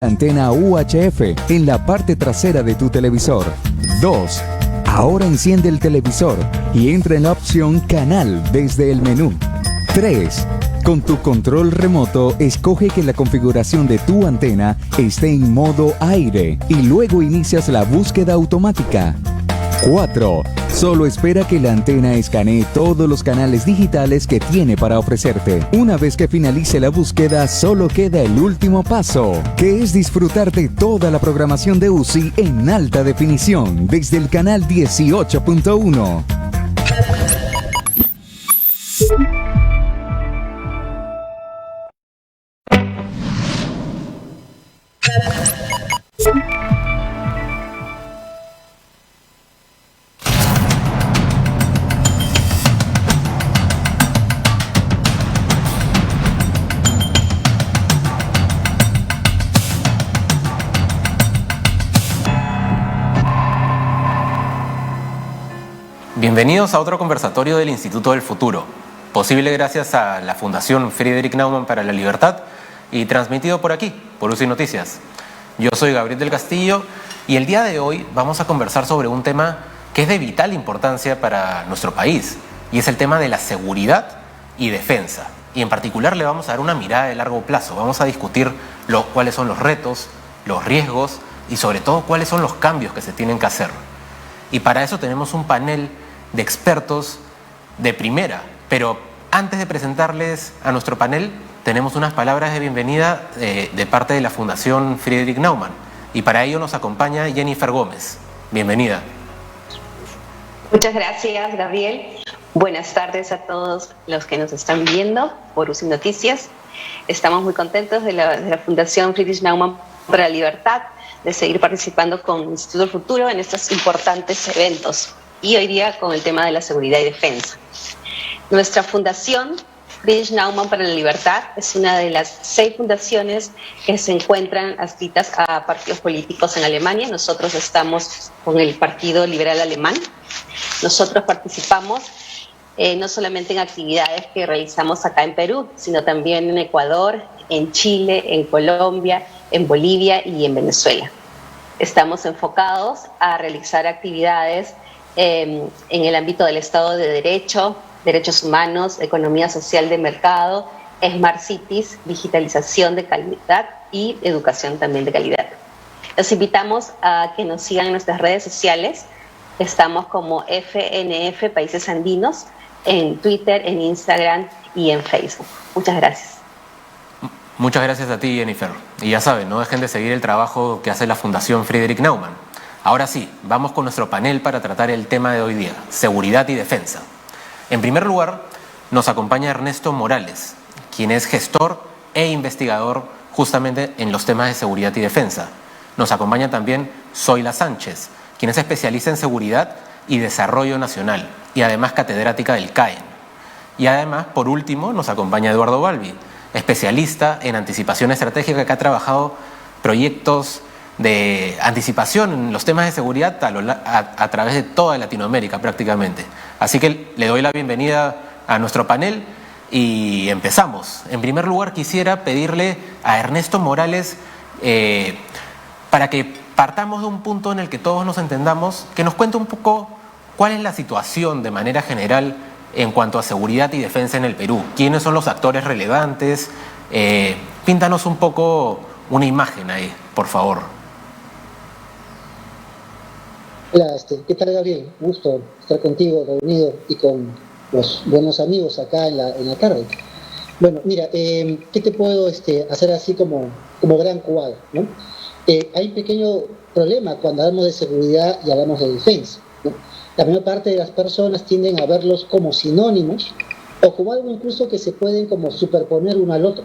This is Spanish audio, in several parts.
Antena UHF en la parte trasera de tu televisor. 2. Ahora enciende el televisor y entra en la opción Canal desde el menú. 3. Con tu control remoto, escoge que la configuración de tu antena esté en modo aire y luego inicias la búsqueda automática. 4. Solo espera que la antena escanee todos los canales digitales que tiene para ofrecerte. Una vez que finalice la búsqueda, solo queda el último paso, que es disfrutar de toda la programación de UCI en alta definición desde el canal 18.1. Bienvenidos a otro conversatorio del Instituto del Futuro, posible gracias a la Fundación Friedrich Naumann para la Libertad y transmitido por aquí, por UCI Noticias. Yo soy Gabriel del Castillo y el día de hoy vamos a conversar sobre un tema que es de vital importancia para nuestro país y es el tema de la seguridad y defensa. Y en particular le vamos a dar una mirada de largo plazo, vamos a discutir cuáles son los retos, los riesgos y sobre todo cuáles son los cambios que se tienen que hacer. Y para eso tenemos un panel de expertos de primera. Pero antes de presentarles a nuestro panel, tenemos unas palabras de bienvenida de parte de la Fundación Friedrich Naumann. Y para ello nos acompaña Jennifer Gómez. Bienvenida. Muchas gracias, Gabriel. Buenas tardes a todos los que nos están viendo por UCI Noticias. Estamos muy contentos de la Fundación Friedrich Naumann para la Libertad de seguir participando con el Instituto del Futuro en estos importantes eventos. Y hoy día con el tema de la seguridad y defensa. Nuestra fundación, Friedrich Naumann para la Libertad, es una de las 6 fundaciones que se encuentran adscritas a partidos políticos en Alemania. Nosotros estamos con el Partido Liberal Alemán. Nosotros participamos no solamente en actividades que realizamos acá en Perú, sino también en Ecuador, en Chile, en Colombia, en Bolivia y en Venezuela. Estamos enfocados a realizar actividades en el ámbito del Estado de Derecho, derechos humanos, economía social de mercado, Smart Cities, digitalización de calidad y educación también de calidad. Los invitamos a que nos sigan en nuestras redes sociales. Estamos como FNF Países Andinos en Twitter, en Instagram y en Facebook. Muchas gracias. Muchas gracias a ti, Jennifer. Y ya saben, no dejen de seguir el trabajo que hace la Fundación Friedrich Naumann. Ahora sí, vamos con nuestro panel para tratar el tema de hoy día, seguridad y defensa. En primer lugar, nos acompaña Ernesto Morales, quien es gestor e investigador justamente en los temas de seguridad y defensa. Nos acompaña también Zoila Sánchez, quien es especialista en seguridad y desarrollo nacional y además catedrática del CAEN. Y además, por último, nos acompaña Eduardo Balbi, especialista en anticipación estratégica que ha trabajado proyectos de anticipación en los temas de seguridad a través de toda Latinoamérica prácticamente. Así que le doy la bienvenida a nuestro panel y empezamos. En primer lugar quisiera pedirle a Ernesto Morales, para que partamos de un punto en el que todos nos entendamos, que nos cuente un poco cuál es la situación de manera general en cuanto a seguridad y defensa en el Perú. ¿Quiénes son los actores relevantes? Píntanos un poco una imagen ahí, por favor. Hola, ¿qué tal, Gabriel? Gusto estar contigo, reunido y con los buenos amigos acá en la tarde. Bueno, mira, ¿qué te puedo hacer así como gran cuadro, ¿no? Hay un pequeño problema cuando hablamos de seguridad y hablamos de defensa, ¿no? La mayor parte de las personas tienden a verlos como sinónimos o como algo incluso que se pueden como superponer uno al otro.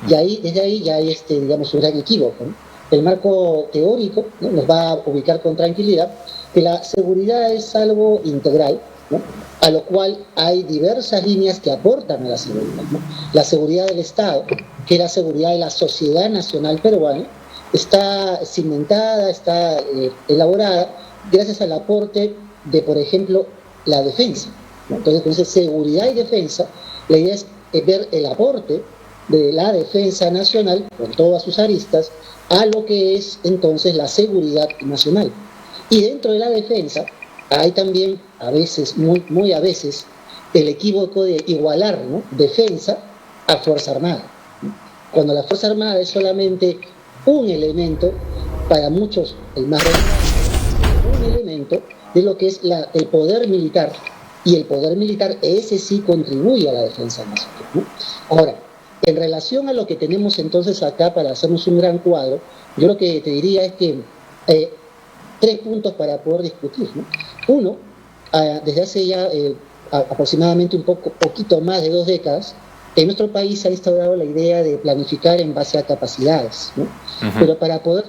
Y desde ahí ya hay digamos, un gran equívoco, ¿no? El marco teórico, ¿no?, nos va a ubicar con tranquilidad que la seguridad es algo integral, ¿no?, a lo cual hay diversas líneas que aportan a la seguridad, ¿no? La seguridad del Estado, que es la seguridad de la sociedad nacional peruana, está cimentada, está elaborada gracias al aporte de, por ejemplo, la defensa, ¿no? Entonces, seguridad y defensa, la idea es ver el aporte de la defensa nacional, con todas sus aristas, a lo que es entonces la seguridad nacional. Y dentro de la defensa hay también, a veces, muy a veces, el equívoco de igualar, ¿no?, defensa a Fuerza Armada, ¿no? Cuando la Fuerza Armada es solamente un elemento, para muchos el más relevante, un elemento de lo que es el poder militar, y el poder militar, ese sí contribuye a la defensa nacional, ¿no? Ahora, en relación a lo que tenemos entonces acá para hacernos un gran cuadro, yo lo que te diría es que 3 puntos para poder discutir, ¿no? Uno, desde hace ya aproximadamente poquito más de 2 décadas, en nuestro país se ha instaurado la idea de planificar en base a capacidades, ¿no? Pero para poder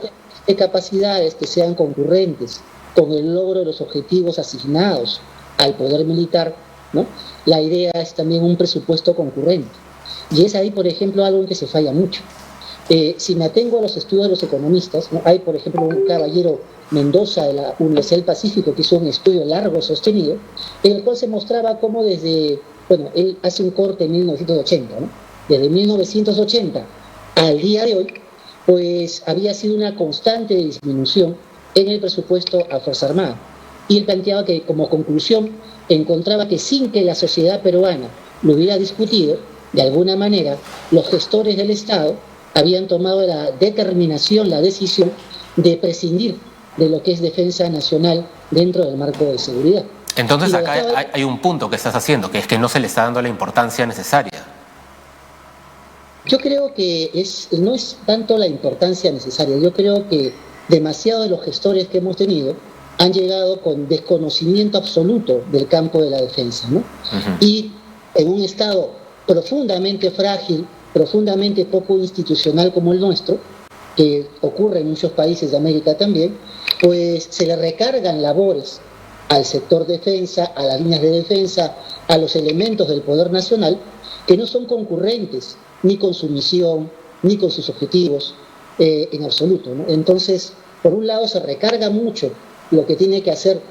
tener capacidades que sean concurrentes con el logro de los objetivos asignados al poder militar, ¿no?, la idea es también un presupuesto concurrente. Y es ahí, por ejemplo, algo en que se falla mucho. Si me atengo a los estudios de los economistas, ¿no?, hay, por ejemplo, un caballero Mendoza de la Universidad del Pacífico que hizo un estudio largo, sostenido, en el cual se mostraba cómo desde, bueno, él hace un corte en 1980, ¿no?, desde 1980 al día de hoy, pues había sido una constante disminución en el presupuesto a Fuerza Armada. Y él planteaba que, como conclusión, encontraba que sin que la sociedad peruana lo hubiera discutido, de alguna manera, los gestores del Estado habían tomado la determinación, la decisión de prescindir de lo que es defensa nacional dentro del marco de seguridad. Entonces acá hay un punto que estás haciendo, que es que no se le está dando la importancia necesaria. Yo creo que no es tanto la importancia necesaria, yo creo que demasiados de los gestores que hemos tenido han llegado con desconocimiento absoluto del campo de la defensa, ¿no? Y en un Estado profundamente frágil, profundamente poco institucional como el nuestro, que ocurre en muchos países de América también, pues se le recargan labores al sector defensa, a las líneas de defensa, a los elementos del poder nacional, que no son concurrentes ni con su misión, ni con sus objetivos, en absoluto, ¿no? Entonces, por un lado se recarga mucho lo que tiene que hacer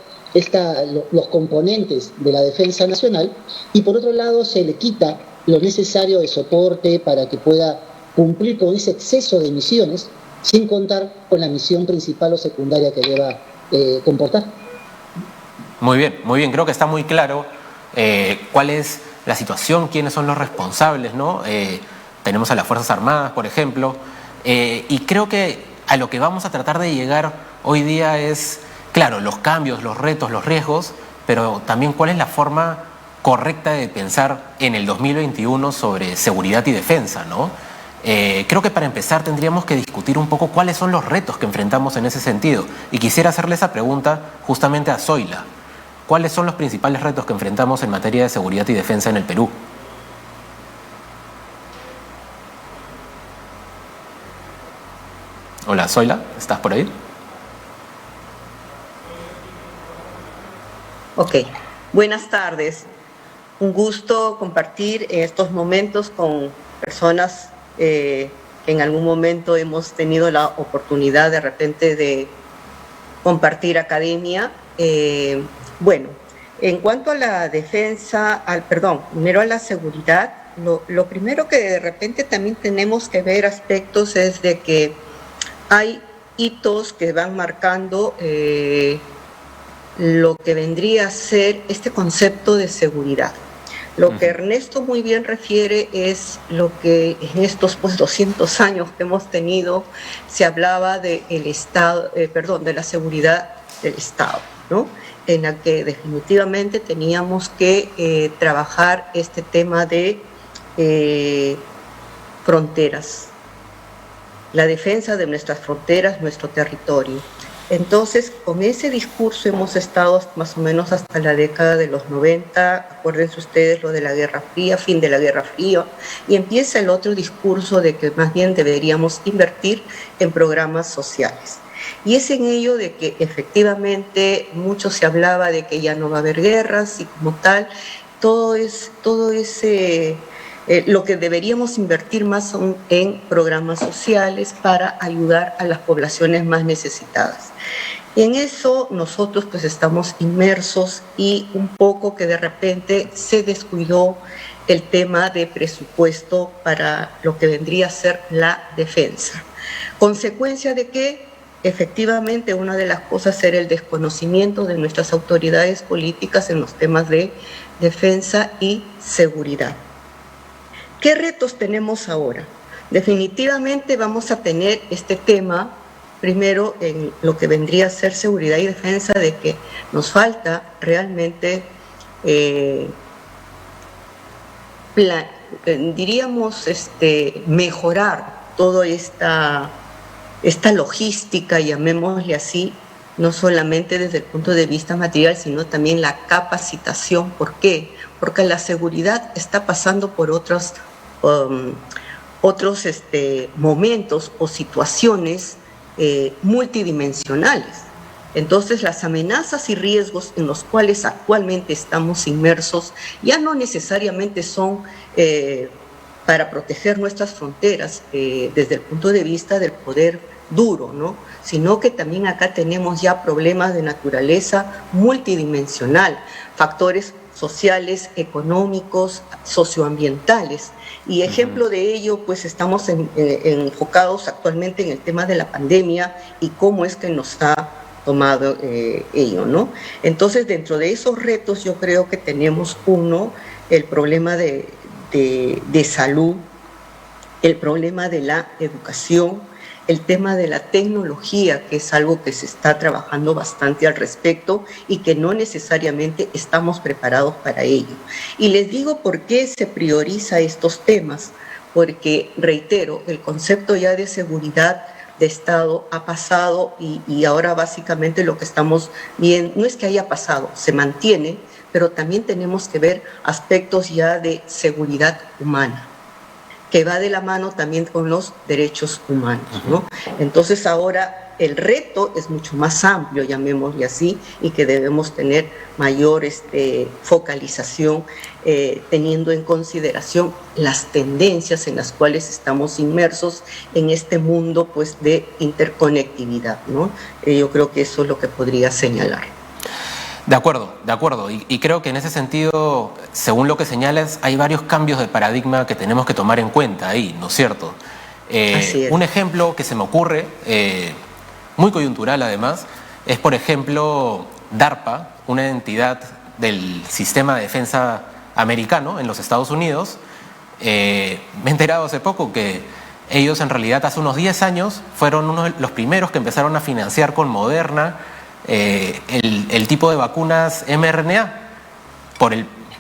los componentes de la defensa nacional, y por otro lado se le quita lo necesario de soporte para que pueda cumplir con ese exceso de misiones, sin contar con la misión principal o secundaria que deba comportar. Muy bien, creo que está muy claro cuál es la situación, quiénes son los responsables, ¿no? Tenemos a las Fuerzas Armadas, por ejemplo, y creo que a lo que vamos a tratar de llegar hoy día es, claro, los cambios, los retos, los riesgos, pero también cuál es la forma correcta de pensar en el 2021 sobre seguridad y defensa, ¿no? Creo que para empezar tendríamos que discutir un poco cuáles son los retos que enfrentamos en ese sentido. Y quisiera hacerle esa pregunta justamente a Zoila. ¿Cuáles son los principales retos que enfrentamos en materia de seguridad y defensa en el Perú? Hola, Zoila, ¿estás por ahí? Ok, buenas tardes. Un gusto compartir estos momentos con personas que en algún momento hemos tenido la oportunidad de repente de compartir academia. Bueno, en cuanto a la defensa, primero a la seguridad, lo primero que de repente también tenemos que ver aspectos es de que hay hitos que van marcando lo que vendría a ser este concepto de seguridad. Lo que Ernesto muy bien refiere es lo que en estos 200 años que hemos tenido se hablaba de de la seguridad del Estado, ¿no? En la que definitivamente teníamos que trabajar este tema de fronteras, la defensa de nuestras fronteras, nuestro territorio. Entonces, con ese discurso hemos estado más o menos hasta la década de los 90, acuérdense ustedes lo de la Guerra Fría, fin de la Guerra Fría, y empieza el otro discurso de que más bien deberíamos invertir en programas sociales. Y es en ello de que efectivamente mucho se hablaba de que ya no va a haber guerras y como tal, todo ese lo que deberíamos invertir más son en programas sociales para ayudar a las poblaciones más necesitadas. Y en eso nosotros pues estamos inmersos y un poco que de repente se descuidó el tema de presupuesto para lo que vendría a ser la defensa. Consecuencia de que efectivamente una de las cosas era el desconocimiento de nuestras autoridades políticas en los temas de defensa y seguridad. ¿Qué retos tenemos ahora? Definitivamente vamos a tener este tema, primero en lo que vendría a ser seguridad y defensa, de que nos falta realmente, diríamos, mejorar toda esta logística, llamémosle así, no solamente desde el punto de vista material, sino también la capacitación. ¿Por qué? Porque la seguridad está pasando por otros momentos o situaciones multidimensionales. Entonces, las amenazas y riesgos en los cuales actualmente estamos inmersos ya no necesariamente son para proteger nuestras fronteras desde el punto de vista del poder duro, ¿no? Sino que también acá tenemos ya problemas de naturaleza multidimensional, factores sociales, económicos, socioambientales. Y ejemplo de ello, pues estamos enfocados actualmente en el tema de la pandemia y cómo es que nos ha tomado ello, ¿no? Entonces, dentro de esos retos, yo creo que tenemos el problema de salud, el problema de la educación, el tema de la tecnología, que es algo que se está trabajando bastante al respecto y que no necesariamente estamos preparados para ello. Y les digo por qué se prioriza estos temas, porque, reitero, el concepto ya de seguridad de Estado ha pasado y ahora básicamente lo que estamos viendo, no es que haya pasado, se mantiene, pero también tenemos que ver aspectos ya de seguridad humana, que va de la mano también con los derechos humanos, ¿no? Entonces ahora el reto es mucho más amplio, llamémosle así, y que debemos tener mayor focalización, teniendo en consideración las tendencias en las cuales estamos inmersos en este mundo, pues, de interconectividad, ¿no? Yo creo que eso es lo que podría señalar. De acuerdo. Y creo que en ese sentido, según lo que señalas, hay varios cambios de paradigma que tenemos que tomar en cuenta ahí, ¿no es cierto? Así es. Un ejemplo que se me ocurre, muy coyuntural además, es por ejemplo DARPA, una entidad del sistema de defensa americano en los Estados Unidos. Me he enterado hace poco que ellos en realidad hace unos 10 años fueron uno de los primeros que empezaron a financiar con Moderna el tipo de vacunas mRNA,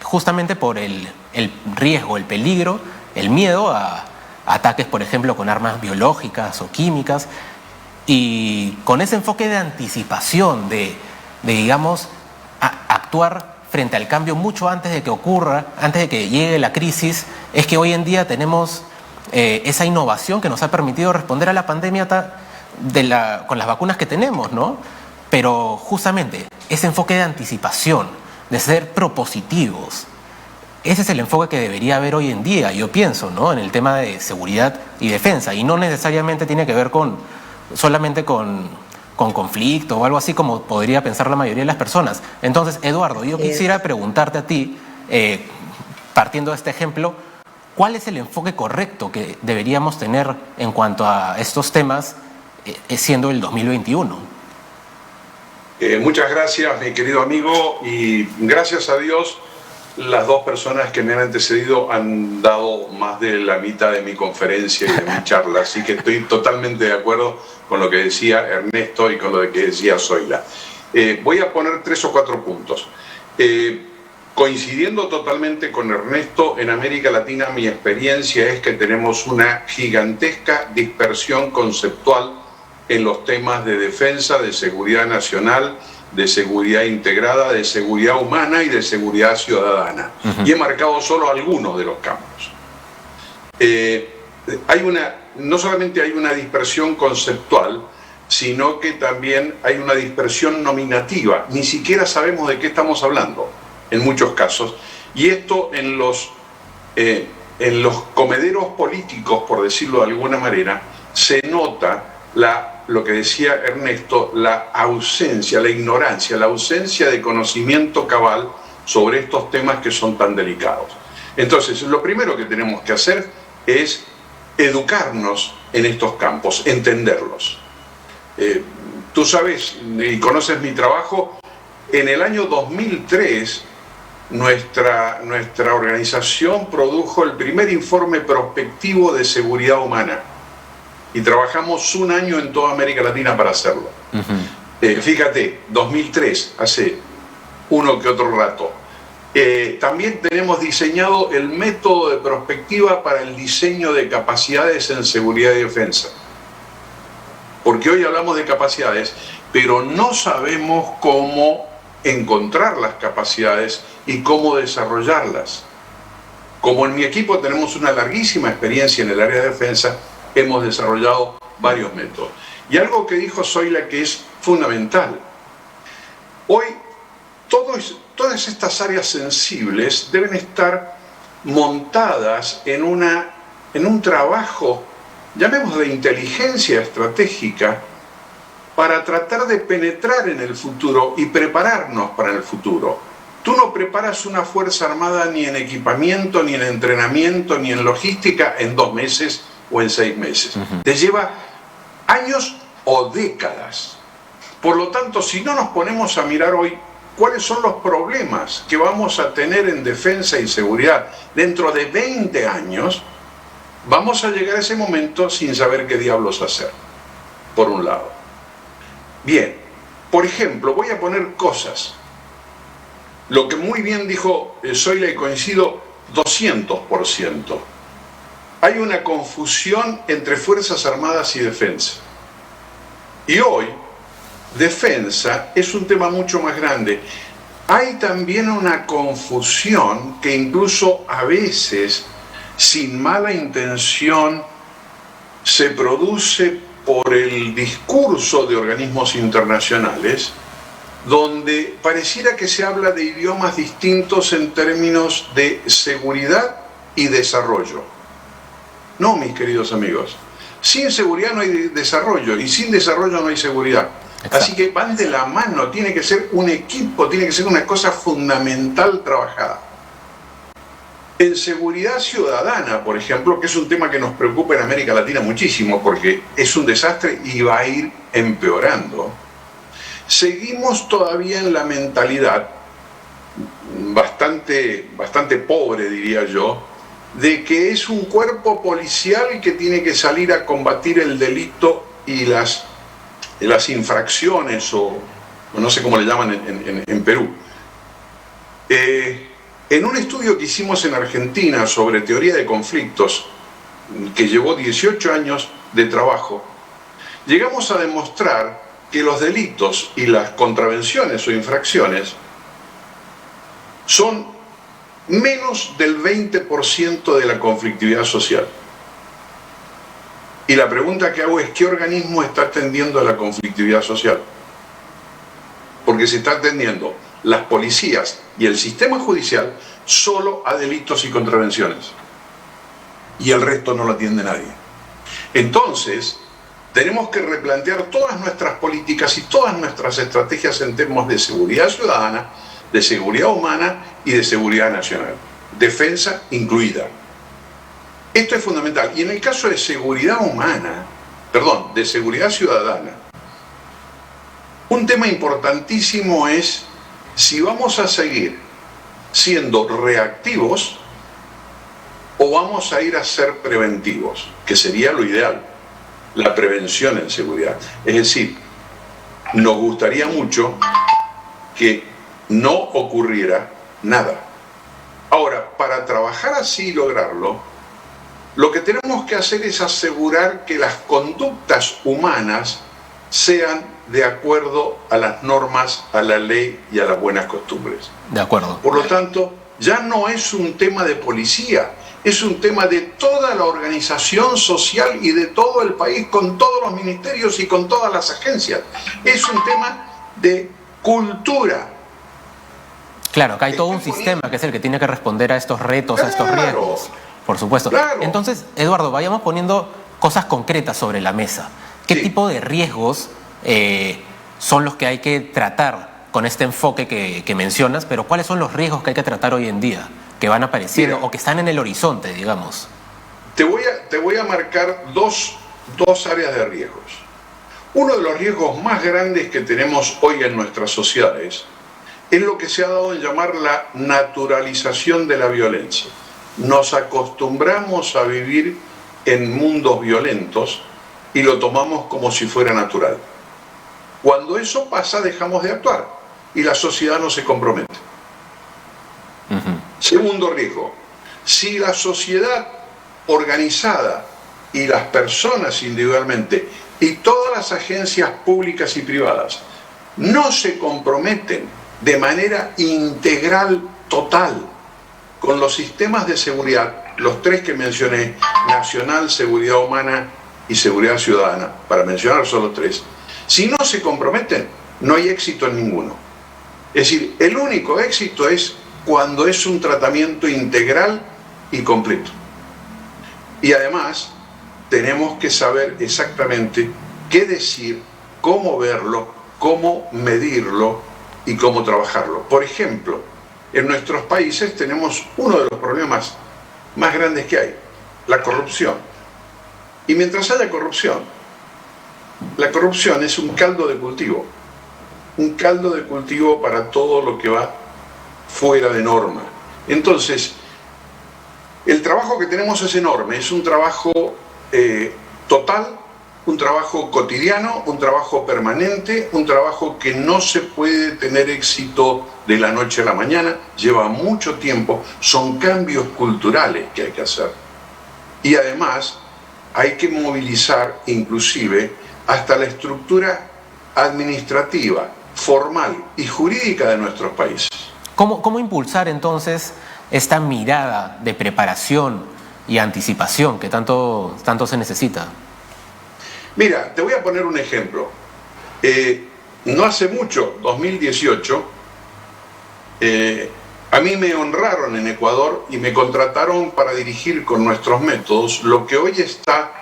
justamente por el riesgo, el peligro, el miedo a ataques, por ejemplo, con armas biológicas o químicas, y con ese enfoque de anticipación, de digamos, actuar frente al cambio mucho antes de que ocurra, antes de que llegue la crisis, es que hoy en día tenemos esa innovación que nos ha permitido responder a la pandemia con las vacunas que tenemos, ¿no? Pero justamente ese enfoque de anticipación, de ser propositivos, ese es el enfoque que debería haber hoy en día, yo pienso, ¿no? En el tema de seguridad y defensa, y no necesariamente tiene que ver solamente con conflicto o algo así como podría pensar la mayoría de las personas. Entonces, Eduardo, yo quisiera preguntarte a ti, partiendo de este ejemplo, ¿cuál es el enfoque correcto que deberíamos tener en cuanto a estos temas siendo el 2021? Muchas gracias, mi querido amigo, y gracias a Dios las dos personas que me han antecedido han dado más de la mitad de mi conferencia y de mi charla, así que estoy totalmente de acuerdo con lo que decía Ernesto y con lo que decía Zoila. Voy a poner 3 o 4 puntos. Coincidiendo totalmente con Ernesto, en América Latina mi experiencia es que tenemos una gigantesca dispersión conceptual en los temas de defensa, de seguridad nacional, de seguridad integrada, de seguridad humana y de seguridad ciudadana. Y he marcado solo algunos de los campos. No solamente hay una dispersión conceptual, sino que también hay una dispersión nominativa. Ni siquiera sabemos de qué estamos hablando, en muchos casos. Y esto en los comederos políticos, por decirlo de alguna manera, se nota lo que decía Ernesto, la ausencia, la ignorancia, la ausencia de conocimiento cabal sobre estos temas que son tan delicados. Entonces, lo primero que tenemos que hacer es educarnos en estos campos, entenderlos. Tú sabes y conoces mi trabajo. En el año 2003, nuestra organización produjo el primer informe prospectivo de seguridad humana y trabajamos un año en toda América Latina para hacerlo. Fíjate, 2003, hace uno que otro rato. También tenemos diseñado el método de prospectiva para el diseño de capacidades en seguridad y defensa. Porque hoy hablamos de capacidades, pero no sabemos cómo encontrar las capacidades y cómo desarrollarlas. Como en mi equipo tenemos una larguísima experiencia en el área de defensa, hemos desarrollado varios métodos. Y algo que dijo Zoila que es fundamental. Hoy todas estas áreas sensibles deben estar montadas en un trabajo, llamemos de inteligencia estratégica, para tratar de penetrar en el futuro y prepararnos para el futuro. Tú no preparas una fuerza armada ni en equipamiento, ni en entrenamiento, ni en logística en 2 meses o en 6 meses. Te lleva años o décadas. Por lo tanto, si no nos ponemos a mirar hoy cuáles son los problemas que vamos a tener en defensa y seguridad dentro de 20 años, vamos a llegar a ese momento sin saber qué diablos hacer, por un lado. Bien, por ejemplo, voy a poner cosas. Lo que muy bien dijo Zoila y coincido 200%. Hay una confusión entre Fuerzas Armadas y defensa. Y hoy, defensa es un tema mucho más grande. Hay también una confusión que incluso a veces, sin mala intención, se produce por el discurso de organismos internacionales, donde pareciera que se habla de idiomas distintos en términos de seguridad y desarrollo. No, mis queridos amigos. Sin seguridad no hay desarrollo y sin desarrollo no hay seguridad. Exacto. Así que van de la mano, tiene que ser un equipo, tiene que ser una cosa fundamental trabajada. En seguridad ciudadana, por ejemplo, que es un tema que nos preocupa en América Latina muchísimo porque es un desastre y va a ir empeorando, seguimos todavía en la mentalidad bastante pobre, diría yo, de que es un cuerpo policial que tiene que salir a combatir el delito y las infracciones, o no sé cómo le llaman en Perú. En un estudio que hicimos en Argentina sobre teoría de conflictos, que llevó 18 años de trabajo, llegamos a demostrar que los delitos y las contravenciones o infracciones son menos del 20% de la conflictividad social. Y la pregunta que hago es, ¿qué organismo está atendiendo a la conflictividad social? Porque se está atendiendo las policías y el sistema judicial solo a delitos y contravenciones. Y el resto no lo atiende nadie. Entonces, tenemos que replantear todas nuestras políticas y todas nuestras estrategias en términos de seguridad ciudadana, de seguridad humana y de seguridad nacional. Defensa incluida. Esto es fundamental. Y en el caso de seguridad humana, de seguridad ciudadana, un tema importantísimo es si vamos a seguir siendo reactivos o vamos a ir a ser preventivos, que sería lo ideal, la prevención en seguridad. Es decir, nos gustaría mucho que no ocurriera nada. Ahora, para trabajar así y lograrlo, lo que tenemos que hacer es asegurar que las conductas humanas sean de acuerdo a las normas, a la ley y a las buenas costumbres. De acuerdo. Por lo tanto, ya no es un tema de policía, es un tema de toda la organización social y de todo el país, con todos los ministerios y con todas las agencias. Es un tema de cultura. Claro, acá hay todo un sistema que es el que tiene que responder a estos retos, a estos riesgos. Por supuesto. Claro. Entonces, Eduardo, vayamos poniendo cosas concretas sobre la mesa. ¿Qué tipo de riesgos son los que hay que tratar con este enfoque que mencionas? Pero ¿cuáles son los riesgos que hay que tratar hoy en día? que van apareciendo? Mira, o que están en el horizonte, digamos. Te voy a marcar dos áreas de riesgos. Uno de los riesgos más grandes que tenemos hoy en nuestras sociedades es lo que se ha dado en llamar la naturalización de la violencia. Nos acostumbramos a vivir en mundos violentos y lo tomamos como si fuera natural. Cuando eso pasa, dejamos de actuar y la sociedad no se compromete. Segundo riesgo, si la sociedad organizada y las personas individualmente y todas las agencias públicas y privadas no se comprometen de manera integral, total, con los sistemas de seguridad, los tres que mencioné, nacional, seguridad humana y seguridad ciudadana, para mencionar solo tres, si no se comprometen, no hay éxito en ninguno. Es decir, el único éxito es cuando es un tratamiento integral y completo. Y además, tenemos que saber exactamente qué decir, cómo verlo, cómo medirlo y cómo trabajarlo. Por ejemplo, en nuestros países tenemos uno de los problemas más grandes que hay, la corrupción. Y mientras haya corrupción, la corrupción es un caldo de cultivo para todo lo que va fuera de norma. Entonces, el trabajo que tenemos es enorme, es un trabajo total, un trabajo cotidiano, un trabajo permanente, un trabajo que no se puede tener éxito de la noche a la mañana, lleva mucho tiempo, son cambios culturales que hay que hacer. Y además hay que movilizar inclusive hasta la estructura administrativa, formal y jurídica de nuestros países. ¿Cómo impulsar entonces esta mirada de preparación y anticipación que tanto se necesita? Mira, te voy a poner un ejemplo. No hace mucho, 2018, a mí me honraron en Ecuador y me contrataron para dirigir con nuestros métodos lo que hoy está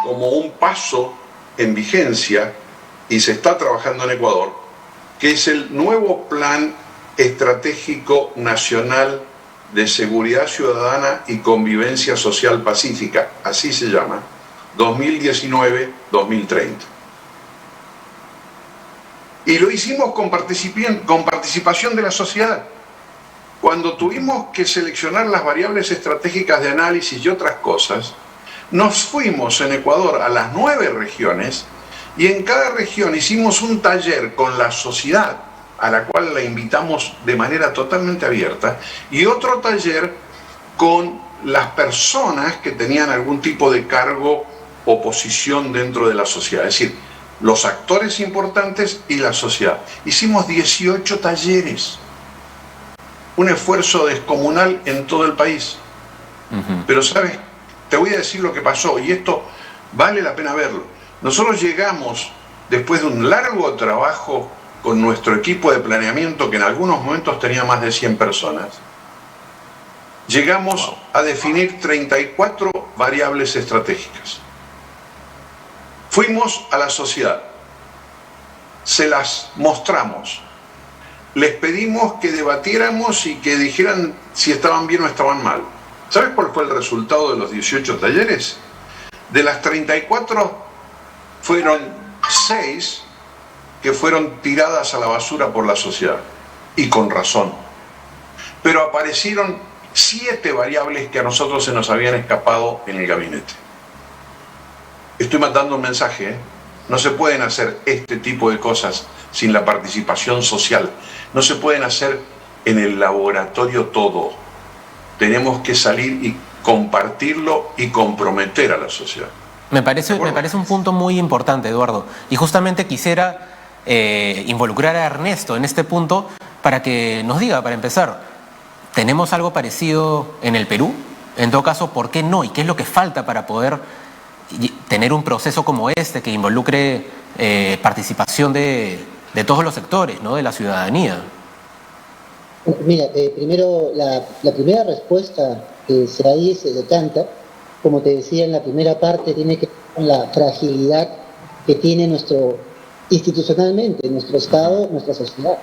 como un paso en vigencia y se está trabajando en Ecuador, que es el nuevo Plan Estratégico Nacional de Seguridad Ciudadana y Convivencia Social Pacífica, así se llama, 2019-2030. Y lo hicimos con participación de la sociedad. Cuando tuvimos que seleccionar las variables estratégicas de análisis y otras cosas, nos fuimos en Ecuador a las 9 regiones y en cada región hicimos un taller con la sociedad, a la cual la invitamos de manera totalmente abierta, y otro taller con las personas que tenían algún tipo de cargo o posición dentro de la sociedad, es decir, los actores importantes y la sociedad. Hicimos 18 talleres, un esfuerzo descomunal en todo el país. Pero sabes, te voy a decir lo que pasó, y esto vale la pena verlo. Nosotros llegamos, después de un largo trabajo con nuestro equipo de planeamiento, que en algunos momentos tenía más de 100 personas, llegamos a definir 34 variables estratégicas. Fuimos a la sociedad, se las mostramos, les pedimos que debatiéramos y que dijeran si estaban bien o estaban mal. ¿Sabes cuál fue el resultado de los 18 talleres? De las 34 fueron 6 que fueron tiradas a la basura por la sociedad, y con razón. Pero aparecieron 7 variables que a nosotros se nos habían escapado en el gabinete. Estoy mandando un mensaje, ¿eh? No se pueden hacer este tipo de cosas sin la participación social. No se pueden hacer en el laboratorio todo. Tenemos que salir y compartirlo y comprometer a la sociedad. Me parece un punto muy importante, Eduardo. Y justamente quisiera involucrar a Ernesto en este punto para que nos diga, para empezar, ¿tenemos algo parecido en el Perú? En todo caso, ¿por qué no? ¿Y qué es lo que falta para poder tener un proceso como este que involucre participación de todos los sectores, ¿no? De la ciudadanía? Mira, primero, la primera respuesta que ahí se decanta, como te decía en la primera parte, tiene que ver con la fragilidad que tiene institucionalmente nuestro Estado, nuestra sociedad.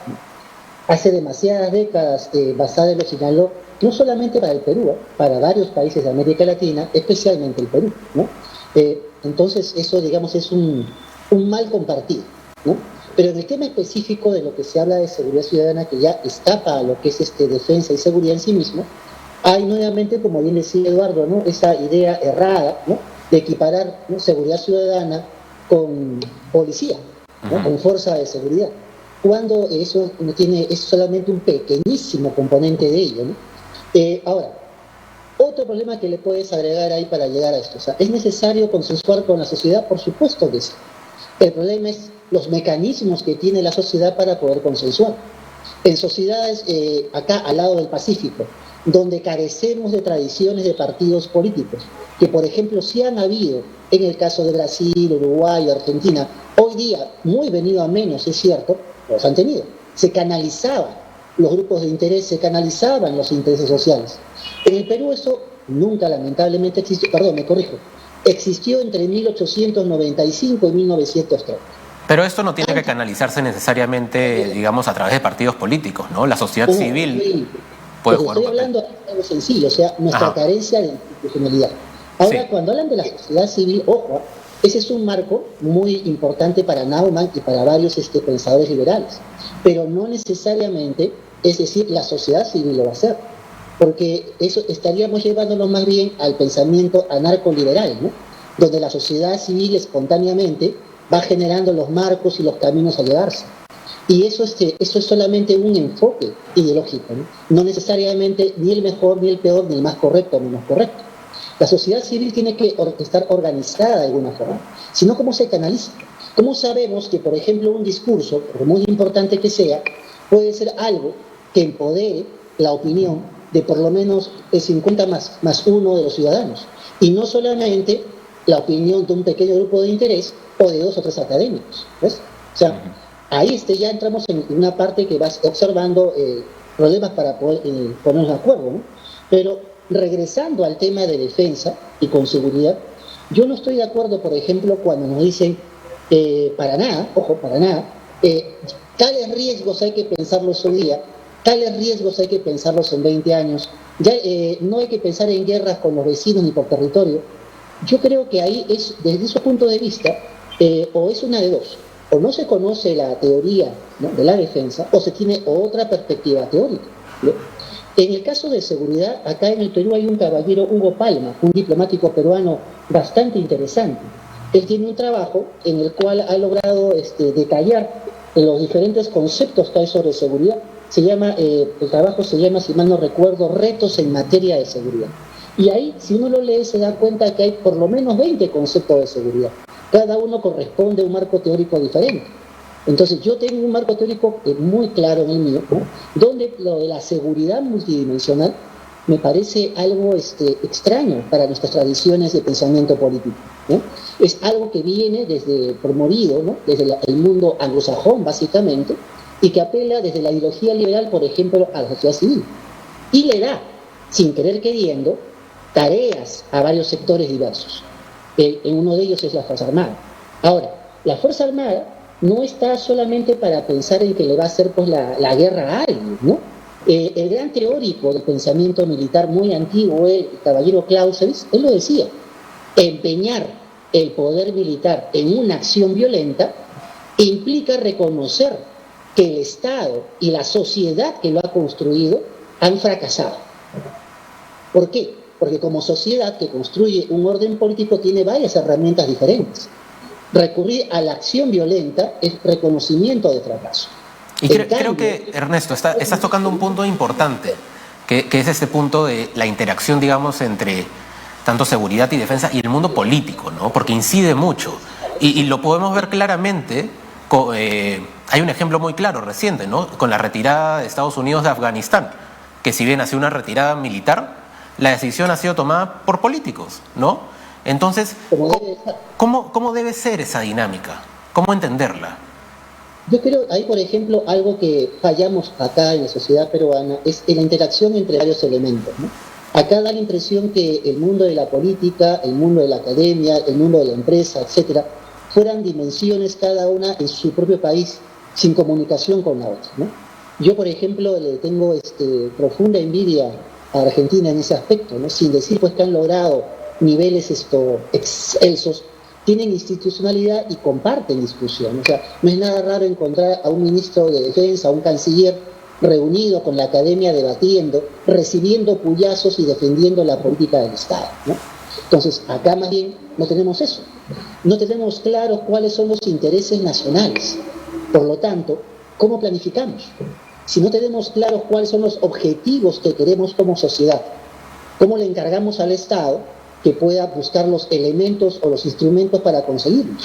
hace demasiadas décadas basada en lo señaló, no solamente para el Perú, para varios países de América Latina, especialmente el Perú, ¿no? Entonces eso, digamos, es un mal compartido, ¿no? Pero en el tema específico de lo que se habla de seguridad ciudadana, que ya escapa a lo que es defensa y seguridad en sí mismo, hay nuevamente, como bien decía Eduardo, ¿no?, esa idea errada, ¿no?, de equiparar, ¿no?, seguridad ciudadana con policía, ¿no?, con fuerza de seguridad, cuando eso no tiene, es solamente un pequeñísimo componente de ello, ¿no? Ahora, otro problema que le puedes agregar ahí para llegar a esto, o sea, ¿es necesario consensuar con la sociedad? Por supuesto que sí. El problema es los mecanismos que tiene la sociedad para poder consensuar. En sociedades, acá al lado del Pacífico, donde carecemos de tradiciones de partidos políticos, que por ejemplo sí han habido en el caso de Brasil, Uruguay, Argentina, hoy día muy venido a menos, es cierto, los han tenido. Se canalizaban los grupos de interés, se canalizaban los intereses sociales. En el Perú eso nunca lamentablemente existió, perdón, me corrijo, existió entre 1895 y 1930. Pero esto no tiene que canalizarse necesariamente, digamos, a través de partidos políticos, ¿no? La sociedad civil puede jugar un papel. Estoy hablando de algo sencillo, o sea, nuestra carencia de institucionalidad. Ahora, cuando hablan de la sociedad civil, ojo, ese es un marco muy importante para Naumann y para varios pensadores liberales, pero no necesariamente, es decir, la sociedad civil lo va a hacer, porque eso estaríamos llevándonos más bien al pensamiento anarcoliberal, ¿no?, donde la sociedad civil espontáneamente va generando los marcos y los caminos a llevarse. Y eso es solamente un enfoque ideológico, ¿no? No necesariamente ni el mejor, ni el peor, ni el más correcto, ni el menos correcto. La sociedad civil tiene que estar organizada de alguna forma. Si no, ¿cómo se canaliza? ¿Cómo sabemos que, por ejemplo, un discurso, por muy importante que sea, puede ser algo que empodere la opinión de por lo menos el 50 más uno de los ciudadanos? Y no solamente la opinión de un pequeño grupo de interés o de 2 o 3 académicos, ¿ves? O sea, ahí ya entramos en una parte que vas observando problemas para poder ponernos de acuerdo, ¿no? Pero regresando al tema de defensa y con seguridad, yo no estoy de acuerdo, por ejemplo, cuando nos dicen para nada, tales riesgos hay que pensarlos hoy día, tales riesgos hay que pensarlos en 20 años, ya no hay que pensar en guerras con los vecinos ni por territorio. Yo creo que ahí es, desde ese punto de vista, o es una de dos, o no se conoce la teoría, ¿no?, de la defensa, o se tiene otra perspectiva teórica, ¿no? En el caso de seguridad, acá en el Perú hay un caballero, Hugo Palma, un diplomático peruano bastante interesante. Él tiene un trabajo en el cual ha logrado detallar los diferentes conceptos que hay sobre seguridad. El trabajo se llama, si mal no recuerdo, Retos en materia de seguridad. Y ahí, si uno lo lee, se da cuenta que hay por lo menos 20 conceptos de seguridad. Cada uno corresponde a un marco teórico diferente. Entonces, yo tengo un marco teórico muy claro en el mío, ¿no?, donde lo de la seguridad multidimensional me parece algo extraño para nuestras tradiciones de pensamiento político, ¿no? Es algo que viene promovido, ¿no?, desde el mundo anglosajón, básicamente, y que apela desde la ideología liberal, por ejemplo, a la sociedad civil. Y le da, sin querer queriendo, tareas a varios sectores diversos. En uno de ellos es la Fuerza Armada. Ahora, la Fuerza Armada no está solamente para pensar en que le va a hacer pues la guerra a alguien, ¿no? El gran teórico del pensamiento militar muy antiguo, el caballero Clausewitz, él lo decía: empeñar el poder militar en una acción violenta implica reconocer que el Estado y la sociedad que lo ha construido han fracasado. ¿Por qué? Porque como sociedad que construye un orden político tiene varias herramientas diferentes. Recurrir a la acción violenta es reconocimiento de fracaso. Y creo que, Ernesto, estás tocando un punto importante, que es este punto de la interacción, digamos, entre tanto seguridad y defensa y el mundo político, ¿no? Porque incide mucho. Y lo podemos ver claramente. Hay un ejemplo muy claro, reciente, ¿no?, con la retirada de Estados Unidos de Afganistán, que si bien ha sido una retirada militar, la decisión ha sido tomada por políticos, ¿no? Entonces, ¿cómo debe ser esa dinámica? ¿Cómo entenderla? Yo creo, ahí por ejemplo, algo que fallamos acá en la sociedad peruana es en la interacción entre varios elementos, ¿no? Acá da la impresión que el mundo de la política, el mundo de la academia, el mundo de la empresa, etcétera, fueran dimensiones cada una en su propio país, sin comunicación con la otra, ¿no? Yo, por ejemplo, le tengo profunda envidia a Argentina en ese aspecto, ¿no? Sin decir pues que han logrado niveles excelsos, tienen institucionalidad y comparten discusión. O sea, no es nada raro encontrar a un ministro de Defensa, a un canciller reunido con la academia debatiendo, recibiendo puyazos y defendiendo la política del Estado, ¿no? Entonces, acá más bien no tenemos eso. No tenemos claros cuáles son los intereses nacionales. Por lo tanto, ¿cómo planificamos? Si no tenemos claros cuáles son los objetivos que queremos como sociedad, ¿cómo le encargamos al Estado que pueda buscar los elementos o los instrumentos para conseguirlos?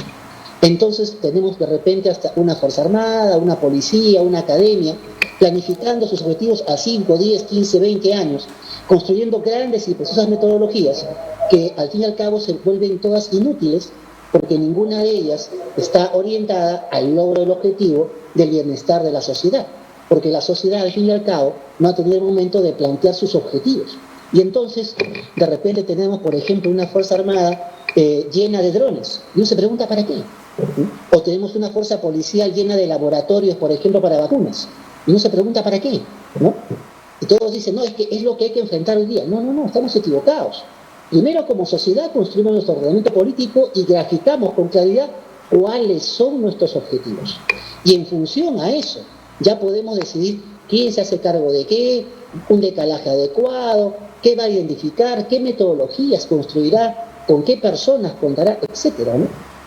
Entonces tenemos de repente hasta una Fuerza Armada, una policía, una academia, planificando sus objetivos a 5, 10, 15, 20 años, construyendo grandes y precisas metodologías que al fin y al cabo se vuelven todas inútiles porque ninguna de ellas está orientada al logro del objetivo del bienestar de la sociedad, porque la sociedad al fin y al cabo no ha tenido el momento de plantear sus objetivos. Y entonces, de repente tenemos, por ejemplo, una Fuerza Armada llena de drones, y uno se pregunta ¿para qué? O tenemos una fuerza policial llena de laboratorios, por ejemplo, para vacunas, y uno se pregunta ¿para qué? ¿No? Y todos dicen, no, es que es lo que hay que enfrentar hoy día. No, estamos equivocados. Primero, como sociedad, construimos nuestro ordenamiento político y graficamos con claridad cuáles son nuestros objetivos. Y en función a eso, ya podemos decidir quién se hace cargo de qué, un decalaje adecuado, qué va a identificar, qué metodologías construirá, con qué personas contará, etcétera,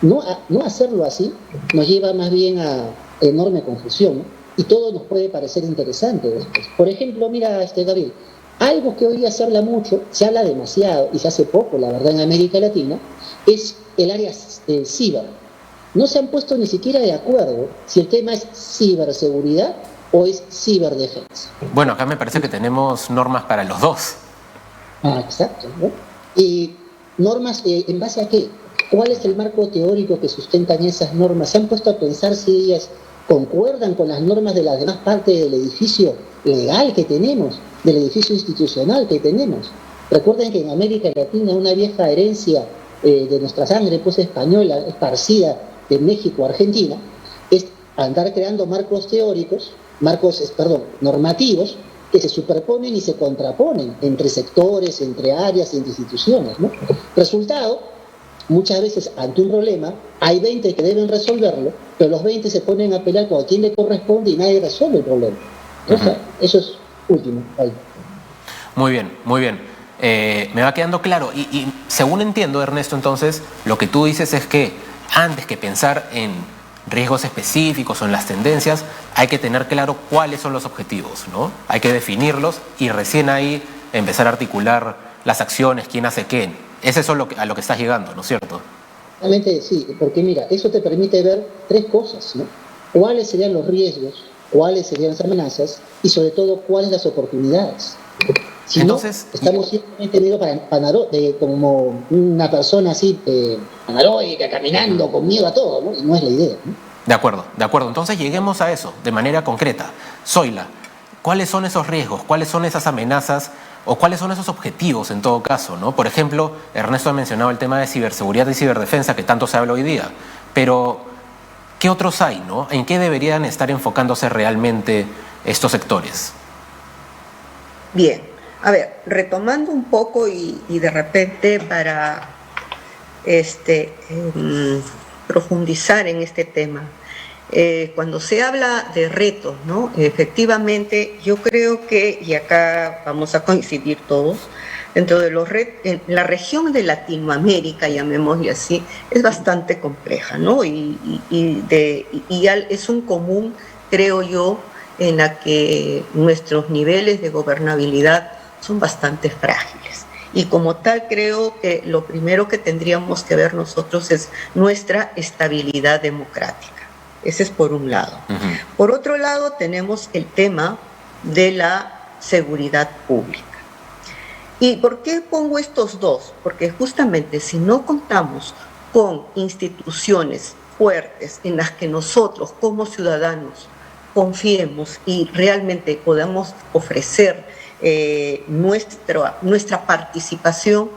¿no? No hacerlo así nos lleva más bien a enorme confusión, ¿no? Y todo nos puede parecer interesante después. Por ejemplo, mira, Gabriel, algo que hoy día se habla mucho, se habla demasiado y se hace poco, la verdad, en América Latina, es el área ciber. No se han puesto ni siquiera de acuerdo si el tema es ciberseguridad o es ciberdefensa. Bueno, acá me parece que tenemos normas para los dos. Exacto, ¿no? Y normas, ¿en base a qué? ¿Cuál es el marco teórico que sustentan esas normas? ¿Se han puesto a pensar si ellas concuerdan con las normas de las demás partes del edificio legal que tenemos, del edificio institucional que tenemos? Recuerden que en América Latina una vieja herencia de nuestra sangre pues española, esparcida de México a Argentina, es andar creando marcos teóricos, normativos, que se superponen y se contraponen entre sectores, entre áreas, entre instituciones, ¿no? Resultado, muchas veces ante un problema, hay 20 que deben resolverlo, pero los 20 se ponen a pelear con a quién le corresponde y nadie resuelve el problema. Entonces, eso es último. Ahí. Muy bien, muy bien. Me va quedando claro. Y según entiendo, Ernesto, entonces, lo que tú dices es que antes que pensar en riesgos específicos o en las tendencias, hay que tener claro cuáles son los objetivos, ¿no? Hay que definirlos y recién ahí empezar a articular las acciones, quién hace qué. Es eso a lo que estás llegando, ¿no es cierto? Realmente sí, porque mira, eso te permite ver tres cosas, ¿no? ¿Cuáles serían los riesgos? ¿Cuáles serían las amenazas? Y sobre todo, ¿cuáles las oportunidades? Si entonces, no, estamos simplemente medio como una persona así, paranoica, caminando con miedo a todo, ¿no? Y no es la idea, ¿no? De acuerdo. Entonces lleguemos a eso de manera concreta. Zoila, ¿cuáles son esos riesgos? ¿Cuáles son esas amenazas? ¿O cuáles son esos objetivos en todo caso, ¿no? Por ejemplo, Ernesto ha mencionado el tema de ciberseguridad y ciberdefensa, que tanto se habla hoy día. Pero, ¿qué otros hay, no? ¿En qué deberían estar enfocándose realmente estos sectores? Bien, a ver, retomando un poco y de repente para profundizar en este tema. Cuando se habla de retos, ¿no? Efectivamente, yo creo que, y acá vamos a coincidir todos, dentro de los retos, en la región de Latinoamérica, llamémosle así, es bastante compleja, ¿no? Y es un común, creo yo, en la que nuestros niveles de gobernabilidad son bastante frágiles. Y como tal, creo que lo primero que tendríamos que ver nosotros es nuestra estabilidad democrática. Ese es por un lado. Uh-huh. Por otro lado, tenemos el tema de la seguridad pública. ¿Y por qué pongo estos dos? Porque justamente si no contamos con instituciones fuertes en las que nosotros como ciudadanos confiemos y realmente podamos ofrecer nuestra participación,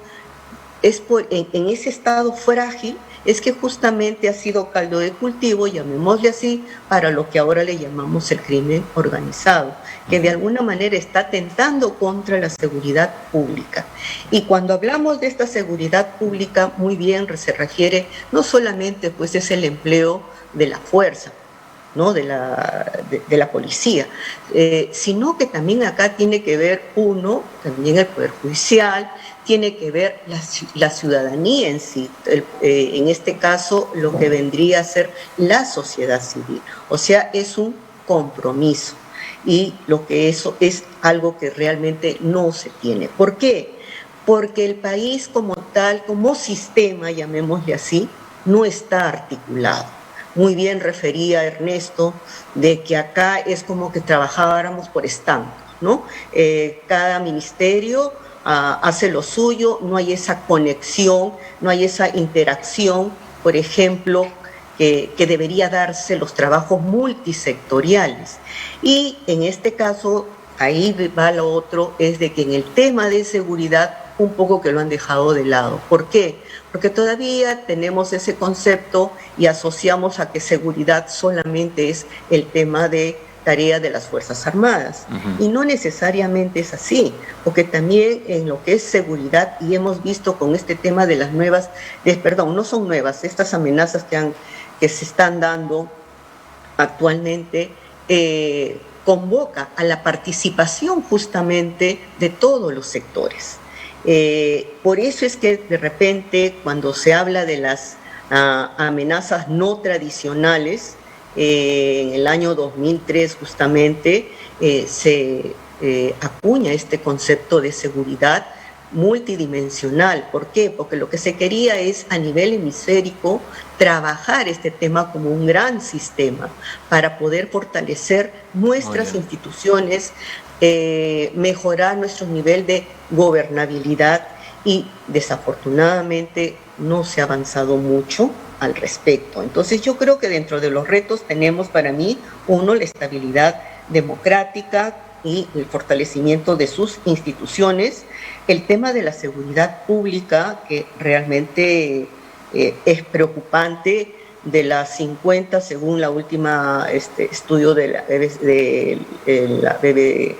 en ese estado frágil es que justamente ha sido caldo de cultivo, llamémosle así, para lo que ahora le llamamos el crimen organizado, que de alguna manera está atentando contra la seguridad pública. Y cuando hablamos de esta seguridad pública, muy bien se refiere no solamente pues es el empleo de la fuerza, ¿no? de la policía, sino que también acá tiene que ver también el Poder Judicial, tiene que ver la ciudadanía en sí, en este caso lo que vendría a ser la sociedad civil, o sea, es un compromiso y lo que eso es algo que realmente no se tiene. ¿Por qué? Porque el país como tal, como sistema, llamémosle así, no está articulado. Muy bien refería Ernesto de que acá es como que trabajáramos por estancos, ¿no? Cada ministerio hace lo suyo, no hay esa conexión, no hay esa interacción, por ejemplo, que debería darse los trabajos multisectoriales. Y en este caso, ahí va lo otro, es de que en el tema de seguridad, un poco que lo han dejado de lado. ¿Por qué? Porque todavía tenemos ese concepto y asociamos a que seguridad solamente es el tema de tarea de las Fuerzas Armadas. Y no necesariamente es así, porque también en lo que es seguridad, y hemos visto con este tema de las nuevas, no son nuevas, estas amenazas que se están dando actualmente, convoca a la participación justamente de todos los sectores. Por eso es que de repente cuando se habla de las amenazas no tradicionales, en el año 2003 justamente se acuña este concepto de seguridad multidimensional. ¿Por qué? Porque lo que se quería es a nivel hemisférico trabajar este tema como un gran sistema para poder fortalecer nuestras instituciones, mejorar nuestro nivel de gobernabilidad y desafortunadamente no se ha avanzado mucho al respecto. Entonces yo creo que dentro de los retos tenemos para mí, la estabilidad democrática y el fortalecimiento de sus instituciones, el tema de la seguridad pública, que realmente es preocupante. De las 50, según la última estudio de la BBC,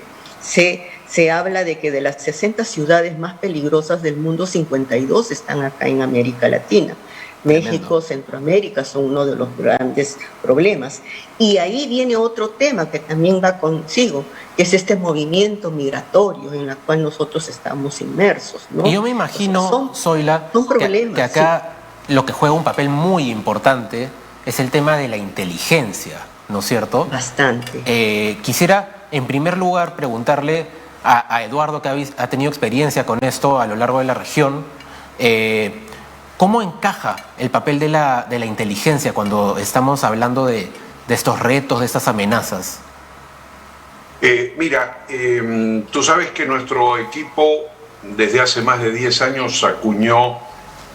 se habla de que de las 60 ciudades más peligrosas del mundo, 52 están acá en América Latina. México, Centroamérica son uno de los grandes problemas. Y ahí viene otro tema que también va consigo, que es este movimiento migratorio en el cual nosotros estamos inmersos, ¿no? Y yo me imagino, Zoila, que acá lo que juega un papel muy importante es el tema de la inteligencia, ¿no es cierto? Bastante. Quisiera, en primer lugar, preguntarle a Eduardo, que ha tenido experiencia con esto a lo largo de la región, ¿cómo encaja el papel de la inteligencia cuando estamos hablando de estos retos, de estas amenazas? Mira, tú sabes que nuestro equipo desde hace más de 10 años acuñó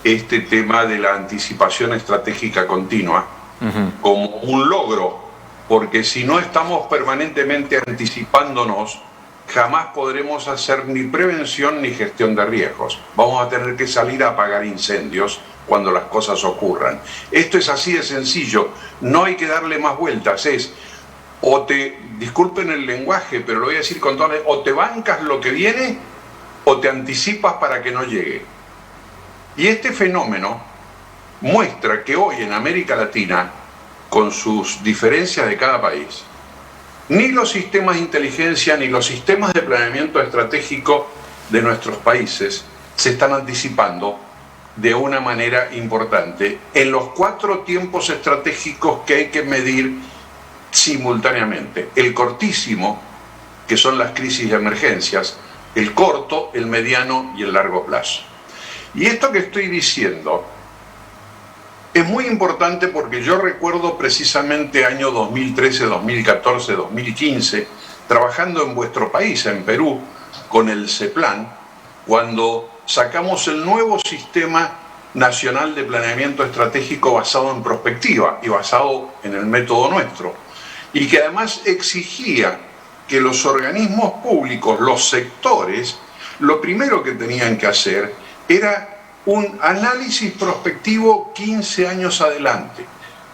este tema de la anticipación estratégica continua como un logro, porque si no estamos permanentemente anticipándonos, jamás podremos hacer ni prevención ni gestión de riesgos. Vamos a tener que salir a apagar incendios cuando las cosas ocurran. Esto es así de sencillo, no hay que darle más vueltas, disculpen el lenguaje, pero lo voy a decir con toda o te bancas lo que viene o te anticipas para que no llegue. Y este fenómeno muestra que hoy en América Latina, con sus diferencias de cada país, ni los sistemas de inteligencia ni los sistemas de planeamiento estratégico de nuestros países se están anticipando de una manera importante en los 4 tiempos estratégicos que hay que medir simultáneamente. El cortísimo, que son las crisis de emergencias, el corto, el mediano y el largo plazo. Y esto que estoy diciendo es muy importante porque yo recuerdo precisamente año 2013, 2014, 2015, trabajando en vuestro país, en Perú, con el CEPLAN, cuando sacamos el nuevo sistema nacional de planeamiento estratégico basado en prospectiva y basado en el método nuestro, y que además exigía que los organismos públicos, los sectores, lo primero que tenían que hacer era un análisis prospectivo 15 años adelante.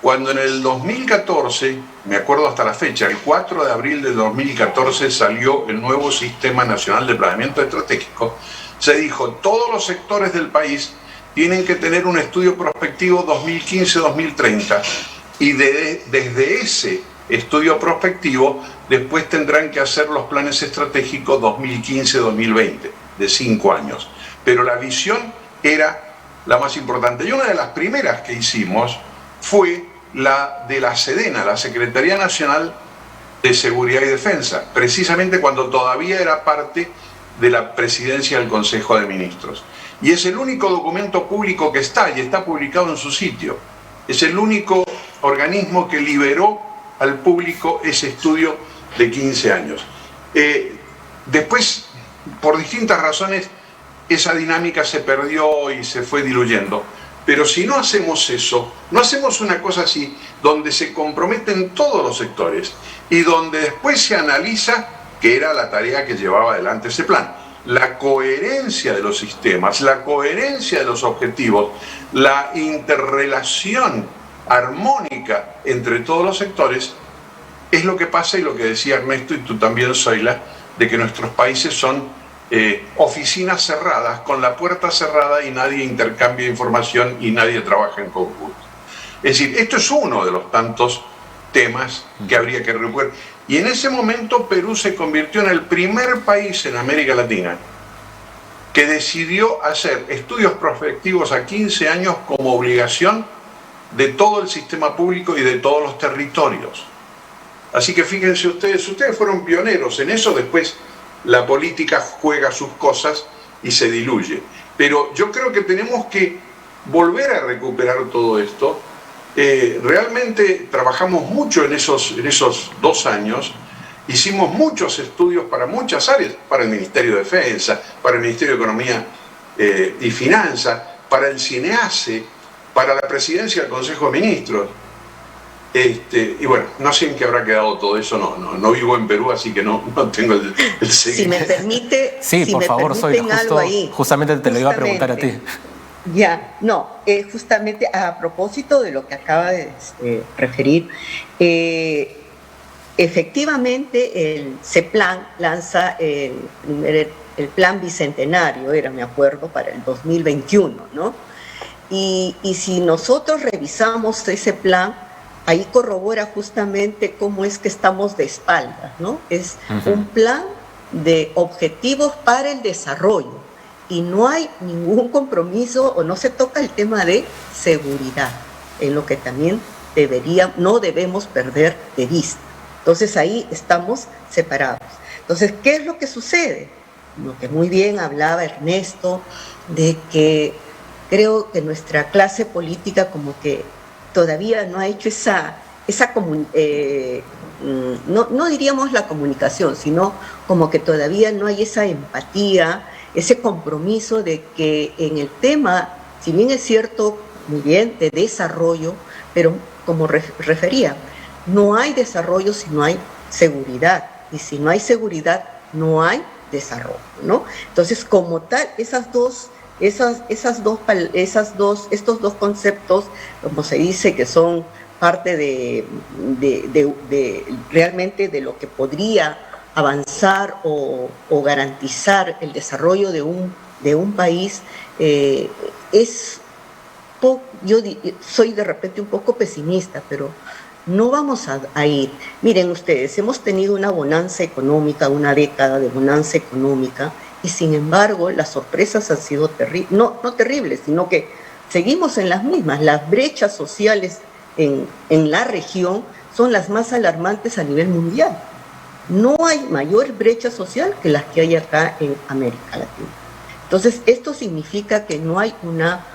Cuando en el 2014, me acuerdo hasta la fecha, el 4 de abril de 2014 salió el nuevo Sistema Nacional de Planeamiento Estratégico, se dijo, todos los sectores del país tienen que tener un estudio prospectivo 2015-2030 y desde ese estudio prospectivo después tendrán que hacer los planes estratégicos 2015-2020, de 5 años. Pero la visión era la más importante. Y una de las primeras que hicimos fue la de la SEDENA, la Secretaría Nacional de Seguridad y Defensa, precisamente cuando todavía era parte de la presidencia del Consejo de Ministros. Y es el único documento público que está, y está publicado en su sitio. Es el único organismo que liberó al público ese estudio de 15 años. Después, por distintas razones, esa dinámica se perdió y se fue diluyendo. Pero si no hacemos eso, no hacemos una cosa así, donde se comprometen todos los sectores y donde después se analiza, que era la tarea que llevaba adelante ese plan, la coherencia de los sistemas, la coherencia de los objetivos, la interrelación armónica entre todos los sectores, es lo que pasa y lo que decía Ernesto y tú también, Zoila, de que nuestros países son oficinas cerradas, con la puerta cerrada y nadie intercambia información y nadie trabaja en conjunto. Es decir, esto es uno de los tantos temas que habría que recuperar. Y en ese momento Perú se convirtió en el primer país en América Latina que decidió hacer estudios prospectivos a 15 años como obligación de todo el sistema público y de todos los territorios. Así que fíjense ustedes fueron pioneros en eso. Después la política juega sus cosas y se diluye. Pero yo creo que tenemos que volver a recuperar todo esto. Realmente trabajamos mucho en esos 2 años, hicimos muchos estudios para muchas áreas, para el Ministerio de Defensa, para el Ministerio de Economía y Finanzas, para el CINEACE, para la presidencia del Consejo de Ministros. Y bueno, no sé en qué habrá quedado todo eso, no vivo en Perú, así que no tengo el seguimiento. Si me permite, sí, si por me favor, permiten algo ahí. Justamente te lo iba a preguntar a ti. Ya, no, justamente a propósito de lo que acaba de referir, efectivamente el CEPLAN lanza el plan bicentenario, me acuerdo, para el 2021, ¿no? Y si nosotros revisamos ese plan, ahí corrobora justamente cómo es que estamos de espaldas, ¿no? Es un plan de objetivos para el desarrollo y no hay ningún compromiso o no se toca el tema de seguridad, en lo que también no debemos perder de vista. Entonces ahí estamos separados. Entonces, ¿qué es lo que sucede? Lo que muy bien hablaba Ernesto, de que creo que nuestra clase política como que todavía no ha hecho no diríamos la comunicación, sino como que todavía no hay esa empatía, ese compromiso de que en el tema, si bien es cierto, muy bien, de desarrollo, pero como refería, no hay desarrollo si no hay seguridad, y si no hay seguridad, no hay desarrollo, ¿no? Entonces, como tal, estos dos conceptos, como se dice, que son parte de realmente de lo que podría avanzar o garantizar el desarrollo de un país, yo soy de repente un poco pesimista, pero no vamos a ir. Miren ustedes, hemos tenido una bonanza económica, una década de bonanza económica, y sin embargo las sorpresas han sido terribles, no terribles, sino que seguimos en las mismas. Las brechas sociales en la región son las más alarmantes a nivel mundial. No hay mayor brecha social que las que hay acá en América Latina. Entonces, esto significa que no hay una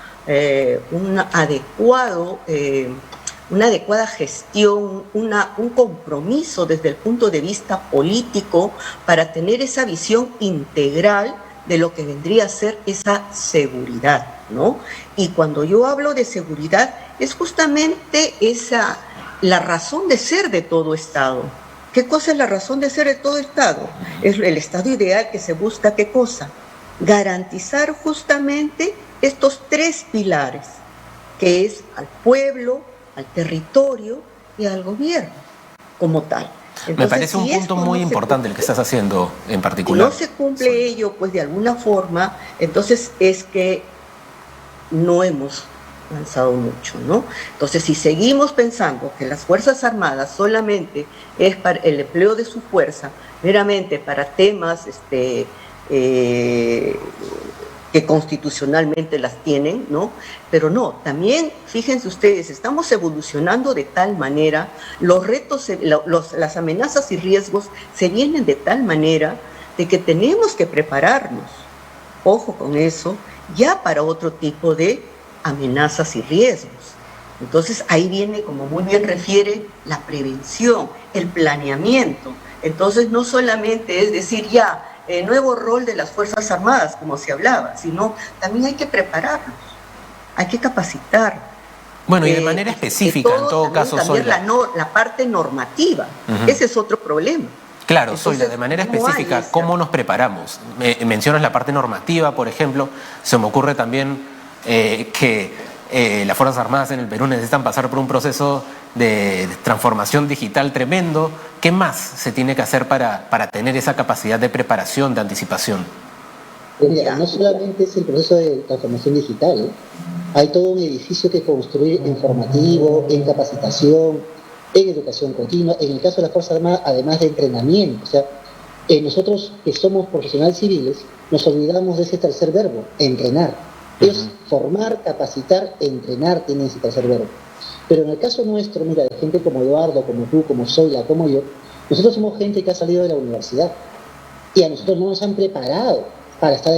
adecuada gestión, un compromiso desde el punto de vista político para tener esa visión integral de lo que vendría a ser esa seguridad, ¿no? Y cuando yo hablo de seguridad, es justamente la razón de ser de todo Estado. ¿Qué cosa es la razón de ser de todo Estado? Es el Estado ideal que se busca, ¿qué cosa? Garantizar justamente estos tres pilares, que es al pueblo, al territorio y al gobierno como tal. Entonces, me parece un punto muy importante el que estás haciendo en particular. Si no se cumple ello, pues de alguna forma, entonces es que no hemos avanzado mucho, ¿no? Entonces, si seguimos pensando que las Fuerzas Armadas solamente es para el empleo de su fuerza, meramente para temas que constitucionalmente las tienen, ¿no? Pero no, también, fíjense ustedes, estamos evolucionando de tal manera, los retos, las amenazas y riesgos se vienen de tal manera de que tenemos que prepararnos, ojo con eso, ya para otro tipo de amenazas y riesgos. Entonces ahí viene, como muy bien refiere, la prevención, el planeamiento. Entonces no solamente es decir ya, nuevo rol de las Fuerzas Armadas, como se hablaba, sino también hay que prepararnos, hay que capacitar. Bueno, y de manera específica, en todo caso, Zoila. La parte normativa, ese es otro problema. Claro, entonces, Zoila, de manera específica, ¿cómo nos preparamos? Mencionas la parte normativa, por ejemplo, se me ocurre también que las Fuerzas Armadas en el Perú necesitan pasar por un proceso de transformación digital tremendo. ¿Qué más se tiene que hacer para tener esa capacidad de preparación, de anticipación? Mira, no solamente es el proceso de transformación digital, hay todo un edificio que construir en formativo, en capacitación, en educación continua. En el caso de las Fuerzas Armadas, además de entrenamiento, o sea, nosotros que somos profesionales civiles, nos olvidamos de ese tercer verbo, entrenar. Es formar, capacitar, entrenar, tiene ese tercer verbo. Pero en el caso nuestro, mira, de gente como Eduardo, como tú, como Zoila, como yo, nosotros somos gente que ha salido de la universidad y a nosotros no nos han preparado para estar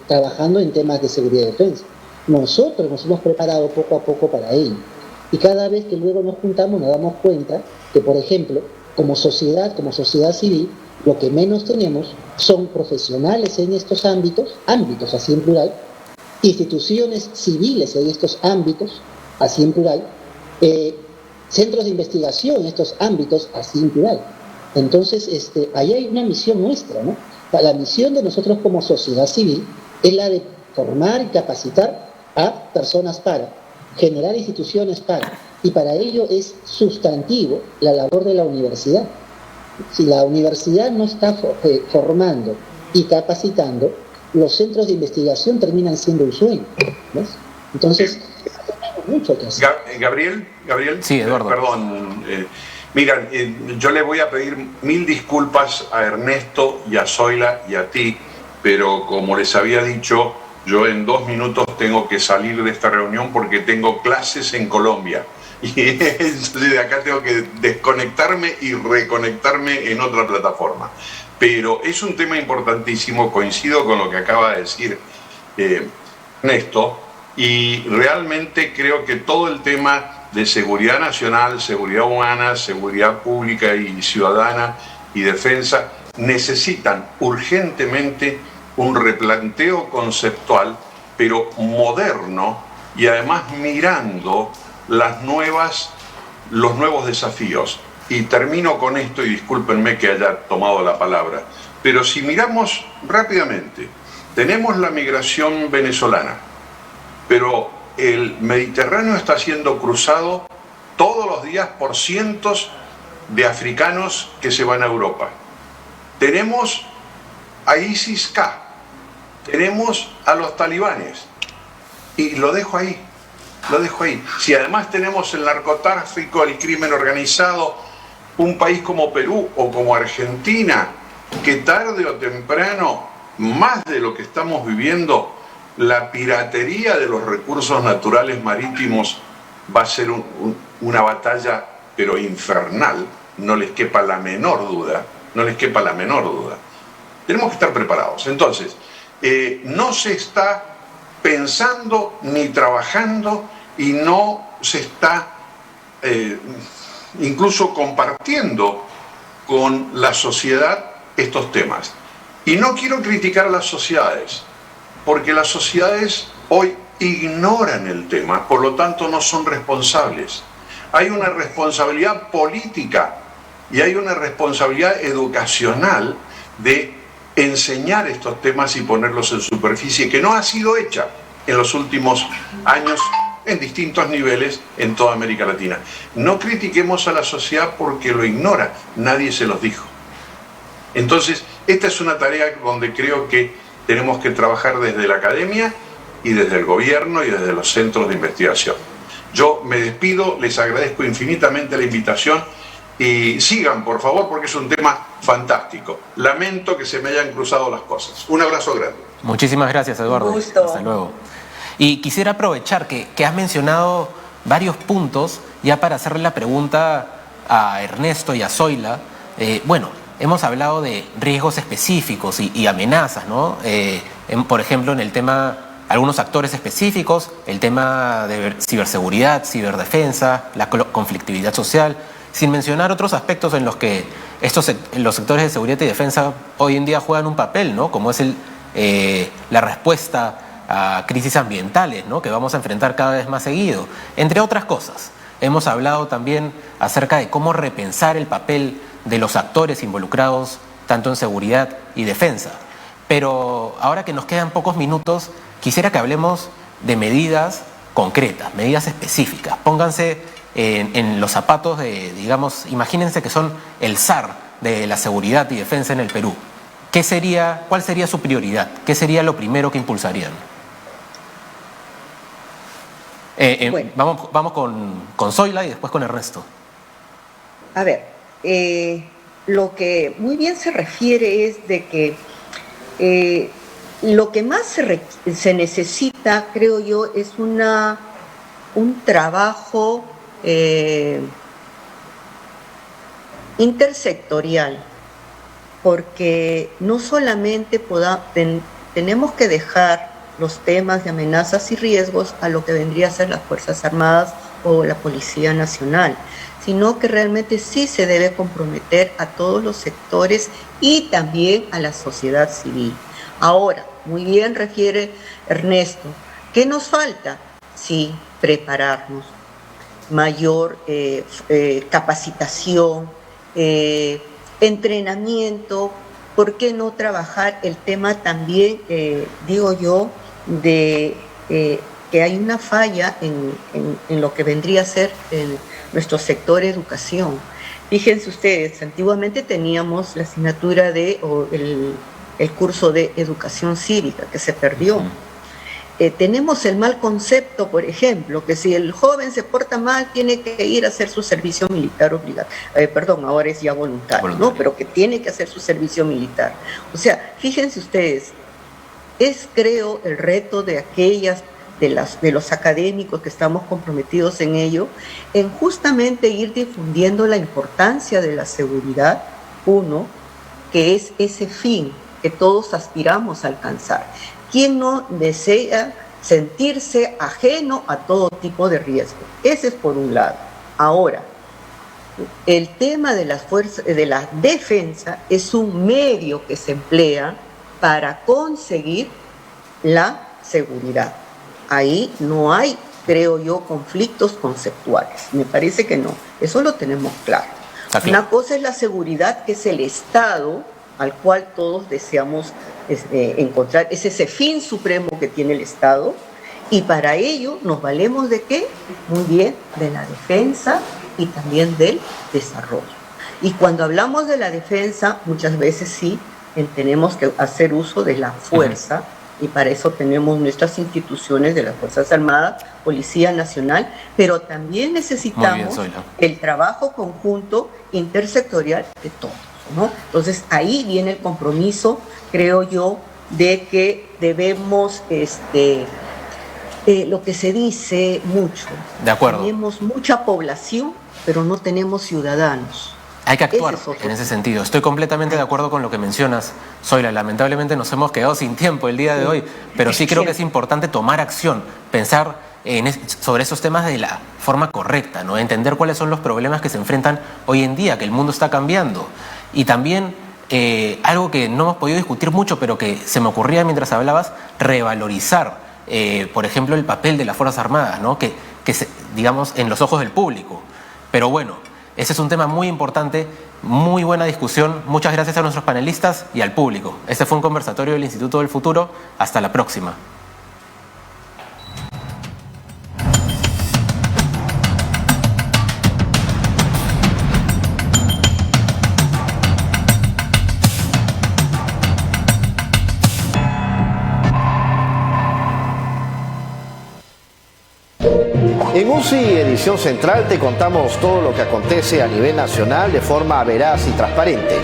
trabajando en temas de seguridad y defensa. Nosotros nos hemos preparado poco a poco para ello. Y cada vez que luego nos juntamos nos damos cuenta que, por ejemplo, como sociedad civil, lo que menos tenemos son profesionales en estos ámbitos así en plural, instituciones civiles en estos ámbitos, así en plural, centros de investigación en estos ámbitos, así en plural. Entonces, ahí hay una misión nuestra, ¿no? La misión de nosotros como sociedad civil es la de formar y capacitar a personas para, generar instituciones para, y para ello es sustantivo la labor de la universidad. Si la universidad no está formando y capacitando, los centros de investigación terminan siendo un sueño, ¿ves? Entonces, hay mucho que hacer. Gabriel, sí, Eduardo. Perdón, miran, yo le voy a pedir 1000 disculpas a Ernesto y a Zoila y a ti, pero como les había dicho, yo en 2 minutos tengo que salir de esta reunión porque tengo clases en Colombia. Y de acá tengo que desconectarme y reconectarme en otra plataforma. Pero es un tema importantísimo, coincido con lo que acaba de decir Ernesto, y realmente creo que todo el tema de seguridad nacional, seguridad humana, seguridad pública y ciudadana y defensa necesitan urgentemente un replanteo conceptual, pero moderno y además mirando los nuevos desafíos. Y termino con esto, y discúlpenme que haya tomado la palabra, pero si miramos rápidamente, tenemos la migración venezolana, pero el Mediterráneo está siendo cruzado todos los días por cientos de africanos que se van a Europa. Tenemos a ISIS-K, tenemos a los talibanes, y lo dejo ahí. Si además tenemos el narcotráfico, el crimen organizado, un país como Perú o como Argentina, que tarde o temprano, más de lo que estamos viviendo, la piratería de los recursos naturales marítimos va a ser una batalla, pero infernal, no les quepa la menor duda, Tenemos que estar preparados. Entonces, no se está pensando ni trabajando y no se está incluso compartiendo con la sociedad estos temas. Y no quiero criticar a las sociedades, porque las sociedades hoy ignoran el tema, por lo tanto no son responsables. Hay una responsabilidad política y hay una responsabilidad educacional de enseñar estos temas y ponerlos en superficie, que no ha sido hecha. en los últimos años en distintos niveles en toda América Latina. No critiquemos a la sociedad porque lo ignora, nadie se los dijo. Entonces, esta es una tarea donde creo que tenemos que trabajar desde la academia y desde el gobierno y desde los centros de investigación. Yo me despido, les agradezco infinitamente la invitación y sigan, por favor, porque es un tema fantástico. Lamento que se me hayan cruzado las cosas. Un abrazo grande. Muchísimas gracias, Eduardo. Un gusto. Hasta luego. Y quisiera aprovechar que has mencionado varios puntos ya para hacerle la pregunta a Ernesto y a Zoila. Bueno, hemos hablado de riesgos específicos y amenazas, ¿no? Por ejemplo, en el tema, algunos actores específicos, el tema de ciberseguridad, ciberdefensa, la conflictividad social, sin mencionar otros aspectos en los que los sectores de seguridad y defensa hoy en día juegan un papel, ¿no? Como es la respuesta a crisis ambientales, ¿no? Que vamos a enfrentar cada vez más seguido, entre otras cosas. Hemos hablado también acerca de cómo repensar el papel de los actores involucrados tanto en seguridad y defensa. Pero ahora que nos quedan pocos minutos, quisiera que hablemos de medidas concretas, medidas específicas. Pónganse en los zapatos de, digamos, imagínense que son el zar de la seguridad y defensa en el Perú. ¿Cuál sería su prioridad? ¿Qué sería lo primero que impulsarían? Bueno. Vamos con Zoila y después con Ernesto. A ver, lo que muy bien se refiere es de que lo que más se necesita, creo yo, es un trabajo intersectorial, porque no solamente tenemos que dejar los temas de amenazas y riesgos a lo que vendría a ser las Fuerzas Armadas o la Policía Nacional, sino que realmente sí se debe comprometer a todos los sectores y también a la sociedad civil. Ahora, muy bien refiere Ernesto, ¿qué nos falta? Sí, prepararnos, mayor capacitación, entrenamiento. ¿Por qué no trabajar el tema también, digo yo, de que hay una falla en lo que vendría a ser nuestro sector educación? Fíjense ustedes, antiguamente teníamos la asignatura el curso de educación cívica, que se perdió. Tenemos el mal concepto, por ejemplo, que si el joven se porta mal, tiene que ir a hacer su servicio militar obligatorio. Ahora es ya voluntario, ¿no? Pero que tiene que hacer su servicio militar. O sea, fíjense ustedes, creo, el reto de de los académicos que estamos comprometidos en ello, en justamente ir difundiendo la importancia de la seguridad, que es ese fin que todos aspiramos a alcanzar. ¿Quién no desea sentirse ajeno a todo tipo de riesgo? Ese es por un lado. Ahora, el tema de la defensa es un medio que se emplea para conseguir la seguridad. Ahí no hay, creo yo, conflictos conceptuales. Me parece que no. Eso lo tenemos claro. Una cosa es la seguridad, que es el Estado al cual todos deseamos encontrar. Es ese fin supremo que tiene el Estado, y para ello nos valemos ¿de qué? Muy bien, de la defensa y también del desarrollo. Y cuando hablamos de la defensa, muchas veces sí tenemos que hacer uso de la fuerza, y para eso tenemos nuestras instituciones de las Fuerzas Armadas, Policía Nacional, pero también necesitamos el trabajo conjunto intersectorial de todos, ¿no? Entonces ahí viene el compromiso, creo yo, de que debemos, lo que se dice mucho, de acuerdo, tenemos mucha población, pero no tenemos ciudadanos. Hay que actuar en ese sentido. Estoy completamente de acuerdo con lo que mencionas, Zoila. Lamentablemente nos hemos quedado sin tiempo el día de hoy, pero sí creo que es importante tomar acción, pensar sobre esos temas de la forma correcta, ¿no? Entender cuáles son los problemas que se enfrentan hoy en día, que el mundo está cambiando. Y también algo que no hemos podido discutir mucho, pero que se me ocurría mientras hablabas, revalorizar, por ejemplo, el papel de las Fuerzas Armadas, ¿no? Digamos, en los ojos del público. Pero bueno, ese es un tema muy importante, muy buena discusión. Muchas gracias a nuestros panelistas y al público. Este fue un conversatorio del Instituto del Futuro. Hasta la próxima. En UCI Edición Central te contamos todo lo que acontece a nivel nacional de forma veraz y transparente.